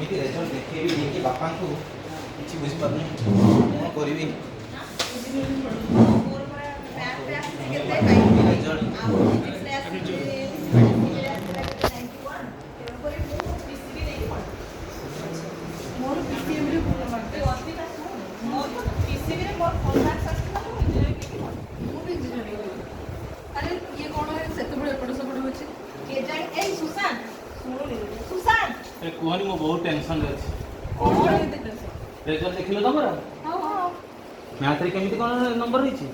କେମିତି ରେଜଲ୍ଟ ଦେଖେଇବି ନେଇକି ବାପାଙ୍କୁ କିଛି ବୁଝିପାରୁନି କ'ଣ କରିବି। କୁହନି ମୁଁ ବହୁତ ଟେନସନରେ ଅଛି। ରେଜଲ୍ଟ ଦେଖିଲ ତମର? ମ୍ୟାଥରେ କେମିତି କ'ଣ ନମ୍ବର ହେଇଛି?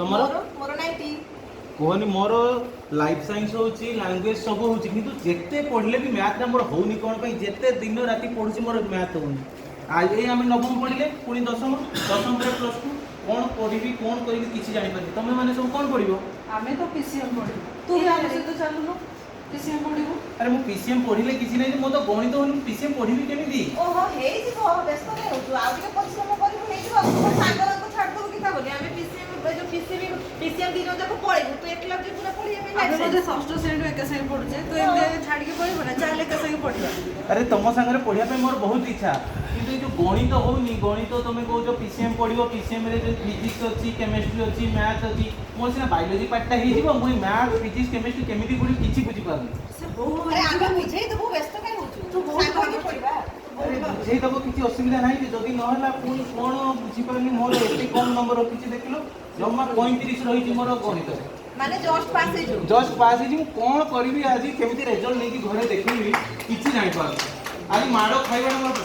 ତମର? କୁହନି ମୋର ଲାଇଫ ସାଇନ୍ସ ହେଉଛି ଲାଙ୍ଗୁଏଜ ସବୁ ହେଉଛି କିନ୍ତୁ ଯେତେ ପଢ଼ିଲେ ବି ମ୍ୟାଥରେ ମୋର ହେଉନି କ'ଣ ପାଇଁ। ଯେତେ ଦିନ ରାତି ପଢ଼ୁଛି ମୋର ମ୍ୟାଥ ହେଉନି। ଏଇ ଆମେ ନବମ ପଢ଼ିଲେ ପୁଣି ଦଶମ ପରେ ପ୍ଲସ୍ ଟୁ କ'ଣ ପଢ଼ିବି କ'ଣ କରିବି କିଛି ଜାଣିପାରୁନି। ତମେ ମାନେ ସବୁ କ'ଣ ପଢ଼ିବ? ଆମେ ତ ପିସିଏମ୍ ପଢ଼ିବୁ। ତୁ ବି ଆମ ସହିତ ଚାଲୁନୁ ପିସିଏମ୍ ପଢ଼ିବୁ। ଆରେ ମୁଁ ପିସିଏମ୍ ପଢ଼ିଲେ କିଛି ନାହିଁ, ମୁଁ ତ ଗଣିତ ହେଉନି, ପିସିଏମ୍ ପଢ଼ିବି କେମିତି? ଓହୋ ହେଇଯିବ, ବ୍ୟସ୍ତ କାଇଁ ହେଉଛୁ? ଆଉ ଟିକେ ପରିଶ୍ରମ କରିବୁ ହେଇଯିବ। ସାଙ୍ଗମାନଙ୍କୁ ଛାଡ଼ିଦେବୁ କି ଖାବନି? ଆମେ ପିସିଏମ୍ ଯୋଉ ପିସିଏମ୍ ଦି ଜଣ ଯାକ ପଳେଇବୁ। ତୁ ଏକଲା ଯିବୁ ନା ପଢ଼ିବା ପାଇଁ? ଆମେ ବୋଧେ ଷଷ୍ଠ ଶ୍ରେଣୀରୁ ଏକା ସାଙ୍ଗେ ପଢୁଛେ। ତୁ ଏମିତି ଛାଡ଼ିକି ପଢ଼ିବୁ ନା? ଚାଲେ ଏକା ସାଙ୍ଗେ ପଢ଼ିବା। ଆରେ ତମ ସାଙ୍ଗରେ ପଢ଼ିବା ପାଇଁ ମୋର ବହୁତ ଇଚ୍ଛା କିନ୍ତୁ ଏଇ ଯୋଉ ଗଣିତ ହେଉନି। ଗଣିତ ତମେ କହୁଛ ପିସିଏମ୍ ପଢ଼ିବ, ପିସିଏମ୍ରେ ଯୋଉ ଫିଜିକ୍ସ ଅଛି, କେମିଷ୍ଟ୍ରି ଅଛି, ମ୍ୟାଥ୍ ଅଛି। ମୋର ସିନା ବାୟୋଲୋଜି ପାର୍ଟଟା ହେଇଯିବ, ମୁଁ ଏଇ ମ୍ୟାଥ୍ ଫିଜିକ୍ସ କେମିଷ୍ଟ୍ରି କେମିତି ପଢ଼ିବି କିଛି ବୁଝିପାରୁନି। ଆମେ ବୁଝେଇ ଦେବୁ, ବ୍ୟସ୍ତ କାଇଁ ହେଉଛୁ? ତୁ ସାଙ୍ଗ ହେଇକି ପଢ଼ିବା। ବୁଝେଇ ଦେବ, କିଛି ଅସୁବିଧା ନାହିଁ ଯେ। ଯଦି ନହେଲା ପୁଣି କ'ଣ ବୁଝିପାରୁନି। ମୋର ଏତେ କମ୍ ନମ୍ବର ରଖିଛି ଦେଖିଲ, ଜମା 35 ରହିଛି ମୋର ଗଣିତରେ। ମାନେ ଜଷ୍ଟ ପାସ୍ ହେଇଯିବ? ଜଷ୍ଟ ପାସ୍ ହେଇଛି। ମୁଁ କ'ଣ କରିବି ଆଜି, କେମିତି ରେଜଲ୍ଟ ନେଇକି ଘରେ ଦେଖେଇବି କିଛି ଜାଣିପାରୁନି। ଆଜି ମାଡ଼ ଖାଇବାଟା ମୋର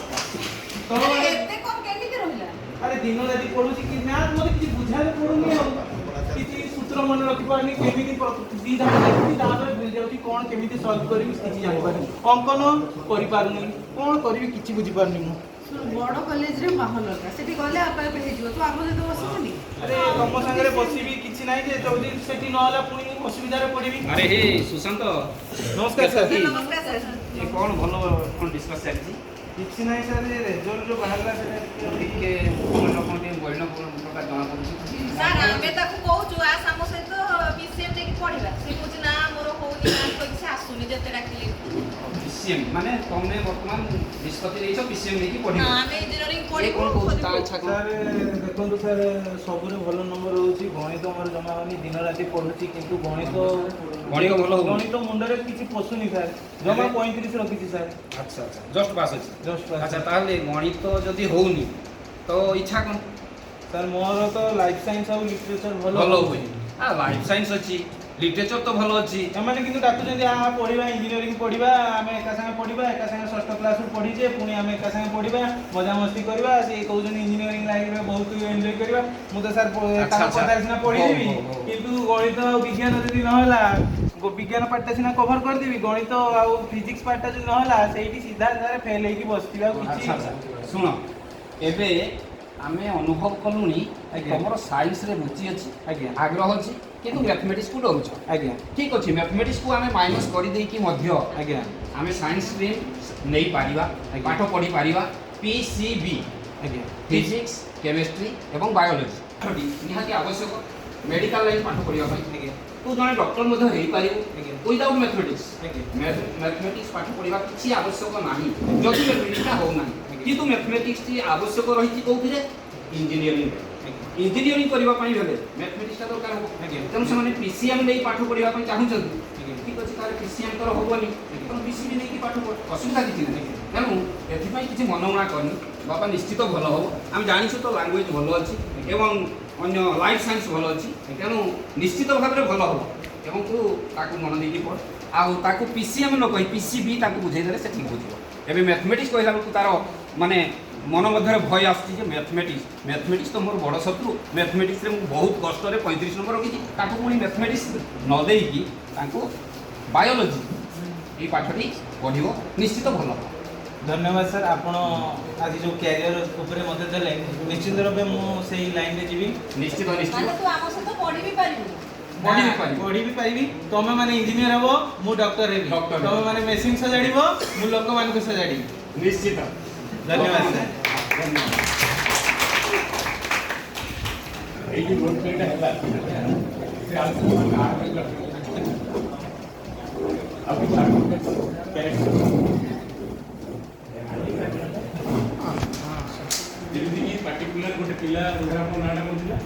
ଏତେ କମ୍ କେମିତି ରହିଲା? ଆରେ ଦିନ ରାତି ପଢ଼ୁଛି କି ମ୍ୟାଥ୍ ମୋତେ କିଛି ବୁଝାରେ ପଡ଼ୁନି। ଆଉ କିଛି ସୂତ୍ର ମନେ ରଖିପାରୁନି। କେମିତି ଦୁଇଟା ଦେଖୁଛି ତାପରେ ଭୁଲି ଯାଉଛି କ'ଣ କେମିତି ସଲ୍ଭ କରିବି କିଛି ଜାଣିପାରୁନି। ଅଙ୍କନ କରିପାରୁନି, କ'ଣ କରିବି କିଛି ବୁଝିପାରୁନି ମୁଁ। ବଡ଼ କଲେଜରେ ମାହୋଲ ଅଲଗା, ସେଠି ଗଲେ ଆପେ ଆପେ ହେଇଯିବ। ତୁ ଆମ ସହିତ ବସିବୁନି? ଆରେ ତମ ସାଙ୍ଗରେ ବସିବି କିଛି ନାହିଁ ଯେ, ଯଦି ସେଠି ନହେଲା ପୁଣି ଅସୁବିଧାରେ ପଡ଼ିବି। ଆରେ ହେ ସୁଶାନ୍ତ, ନମସ୍କାର ସାର୍। ନମସ୍କାର ସାର୍। ଏ କ'ଣ ଭଲ କ'ଣ ଡିସ୍କସ୍ ଚାଲିଛି? କିଛି ନାହିଁ ସାର୍, ଏ ରେଜଲ୍ଟ ଯେଉଁ ବାହାରିଲା ସେଟା ଟିକେ ମନ କ'ଣ ଟିକେ ବୈନ ପ୍ରକାର ଜଣାପଡ଼ୁଛି। ସାର୍ ଆମେ ତାକୁ କହୁଛୁ ଆସ ଆମ ସହିତ ପିସିଏମ୍ ଯାଇକି ପଢ଼ିବା। ସେ କହୁଛି ନା ମୋର ହଉନି, କିଛି ଆସୁନି ଯେତେ ଡାକିଲେ। ପିସିଏମ୍ ମାନେ ତମେ ବର୍ତ୍ତମାନ ନିଷ୍ପତ୍ତି ନେଇଛ ପିସିଏମ୍ ନେଇକି ପଢ଼ିବ? ଆମେ ଇଞ୍ଜିନିୟରିଂ କ'ଣ କହୁଛି ତା ଇଚ୍ଛା କ'ଣ? ସାର୍ ଦେଖନ୍ତୁ ସାର୍, ସବୁରେ ଭଲ ନମ୍ବର ହେଉଛି। ଗଣିତ ମୋର ଜମା ହେଉନି, ଦିନ ରାତି ପଢ଼ୁଛି କିନ୍ତୁ ଗଣିତ ଭଲ ହଉନି? ଗଣିତ ମୁଣ୍ଡରେ କିଛି ପଶୁନି ସାର୍। ଜମା 35 ରଖିଛି ସାର୍। ଆଚ୍ଛା ଆଚ୍ଛା, ଜଷ୍ଟ ପାସ୍ ଅଛି। Just pass. ଆଚ୍ଛା, ତାହେଲେ ଗଣିତ ଯଦି ହଉନି ତ ଇଚ୍ଛା କ'ଣ? ସାର୍ ମୋର ତ ଲାଇଫ ସାଇନ୍ସ ଆଉ ଲିଟରେଚର ଭଲ ହୁଏ। ଲାଇଫ ସାଇନ୍ସ ଅଛି, ଲିଟରେଚର ତ ଭଲ ଅଛି। ଏମାନେ କିନ୍ତୁ ଡାକୁଛନ୍ତି ପଢ଼ିବା, ଇଞ୍ଜିନିୟରିଂ ପଢ଼ିବା, ଆମେ ଏକା ସାଙ୍ଗେ ପଢ଼ିବା, ଏକା ସାଙ୍ଗେ ଷଷ୍ଠ କ୍ଲାସରୁ ପଢ଼ିଛେ, ପୁଣି ଆମେ ଏକା ସାଙ୍ଗେ ପଢ଼ିବା, ମଜାମସ୍ତି କରିବା। ସେ କହୁଛନ୍ତି ଇଞ୍ଜିନିୟରିଂ ଲାଇଫରେ ବହୁତ ଏନ୍ଜୟ କରିବା। ମୁଁ ତ ସାର୍ କଥା ସିନା ପଢ଼ିଦେବି କିନ୍ତୁ ଗଣିତ ଆଉ ବିଜ୍ଞାନ ଯଦି ନହେଲା, ବିଜ୍ଞାନ ପାଠଟା ସିନା କଭର କରିଦେବି, ଗଣିତ ଆଉ ଫିଜିକ୍ସ ପାଠଟା ଯଦି ନହେଲା ସେଇଠି ସିଧା ଫେଲ୍ ହେଇକି ବସିଥିବି ଆଉ କିଛି। ଶୁଣ, ଏବେ ଆମେ ଅନୁଭବ କଲୁଣି ତମର ସାଇନ୍ସରେ ରୁଚି ଅଛି, ଆଜ୍ଞା, ଆଗ୍ରହ ଅଛି, କିନ୍ତୁ ମ୍ୟାଥମେଟିକ୍ସକୁ ଡରୁଛ। ଆଜ୍ଞା ଠିକ୍ ଅଛି, ମ୍ୟାଥମେଟିକ୍ସକୁ ଆମେ ମାଇନସ୍ କରିଦେଇକି ମଧ୍ୟ ଆଜ୍ଞା ଆମେ ସାଇନ୍ସ ଷ୍ଟ୍ରିମ୍ ନେଇପାରିବା, ପାଠ ପଢ଼ିପାରିବା। ପିସିବି ଆଜ୍ଞା, ଫିଜିକ୍ସ, କେମିଷ୍ଟ୍ରି ଏବଂ ବାୟୋଲୋଜି ନିହାତି ଆବଶ୍ୟକ ମେଡ଼ିକାଲ ଲାଇନ୍ ପାଠ ପଢ଼ିବା ପାଇଁ। ଆଜ୍ଞା, ତୁ ଜଣେ ଡକ୍ଟର ମଧ୍ୟ ହେଇପାରିବୁ ୱିଦାଉଟ୍ ମ୍ୟାଥମେଟିକ୍ସ। ଆଜ୍ଞା, ମ୍ୟାଥମେଟିକ୍ସ ପାଠ ପଢ଼ିବା କିଛି ଆବଶ୍ୟକ ନାହିଁ ଯଦି ମ୍ୟାଥମେଟିକ୍ସଟା ହେଉନାହିଁ। କିନ୍ତୁ ମ୍ୟାଥମେଟିକ୍ସଟି ଆବଶ୍ୟକ ରହିଛି କେଉଁଥିରେ? ଇଞ୍ଜିନିୟରିଂ। ଇଞ୍ଜିନିୟରିଂ କରିବା ପାଇଁ ହେଲେ ମ୍ୟାଥମେଟିକ୍ସଟା ଦରକାର ହେବ। ତେଣୁ ସେମାନେ ପିସିଏମ୍ ନେଇ ପାଠ ପଢ଼ିବା ପାଇଁ ଚାହୁଁଛନ୍ତି। ଠିକ୍ ଅଛି, ତାହେଲେ ପିସିଏମ୍ ତର ହେବନି, ତେଣୁ ପିସିବି ନେଇକି ପାଠ ପଢ଼, ଅସୁବିଧା କିଛି ନାହିଁ। ତେଣୁ ଏଥିପାଇଁ କିଛି ମନମୁଣା କରିନି, ବାପା ନିଶ୍ଚିତ ଭଲ ହେବ। ଆମେ ଜାଣିଛୁ ତ ଲାଙ୍ଗୁଏଜ ଭଲ ଅଛି ଏବଂ ଅନ୍ୟ ଲାଇଫ୍ ସାଇନ୍ସ ଭଲ ଅଛି, ତେଣୁ ନିଶ୍ଚିତ ଭାବରେ ଭଲ ହେବ। ଏବଂ ତୁ ତାକୁ ମନ ଦେଇକି ପଢ଼, ଆଉ ତାକୁ ପିସିଏମ୍ ନ କହି ପିସିବି ତାକୁ ବୁଝେଇଦେଲେ ସେ ଠିକ୍ ବୁଝିବ। ଏବେ ମ୍ୟାଥମେଟିକ୍ସ କହିଲା ବେଳକୁ ତାର ମାନେ ମନ ମଧ୍ୟରେ ଭୟ ଆସୁଛି ଯେ ମ୍ୟାଥମେଟିକ୍ସ ତ ମୋର ବଡ଼ ଶତ୍ରୁ। ମ୍ୟାଥମେଟିକ୍ସରେ ମୁଁ ବହୁତ କଷ୍ଟରେ 35 ନମ୍ବର ରଖିଛି, ତାକୁ ପୁଣି ମ୍ୟାଥମେଟିକ୍ସ ନ ଦେଇକି ତାଙ୍କୁ ବାୟୋଲୋଜି এই ପାଠଟି ପଢ଼ିବ, ନିଶ୍ଚିତ ଭଲ ହେବ। ଧନ୍ୟବାଦ ସାର୍, ଆପଣ ଆଜି ଯେଉଁ କ୍ୟାରିୟର ଉପରେ ମୋତେ ଦେଲେ ନିଶ୍ଚିତ ରୂପେ ମୁଁ ସେଇ ଲାଇନରେ ଯିବି। ନିଶ୍ଚିତ ତୁ ଆମ ସହିତ ପଢ଼ି ବି ପାରିବୁ? ପଢ଼ି ବି ପାରିବି। ତମେ ମାନେ ଇଞ୍ଜିନିୟର ହବ, ମୁଁ ଡକ୍ଟର ହେବି। ତମେ ମାନେ ମେସିନ୍ ସଜାଡ଼ିବ, ମୁଁ ଲୋକମାନଙ୍କୁ ସଜାଡ଼ିବି। ନିଶ୍ଚିତ। ଧନ୍ୟବାଦ ସାର୍। ପିଲା ଗୋଟେ ପିଲା ଆପଣଙ୍କ ନାଁଟା କଣ ଥିଲା?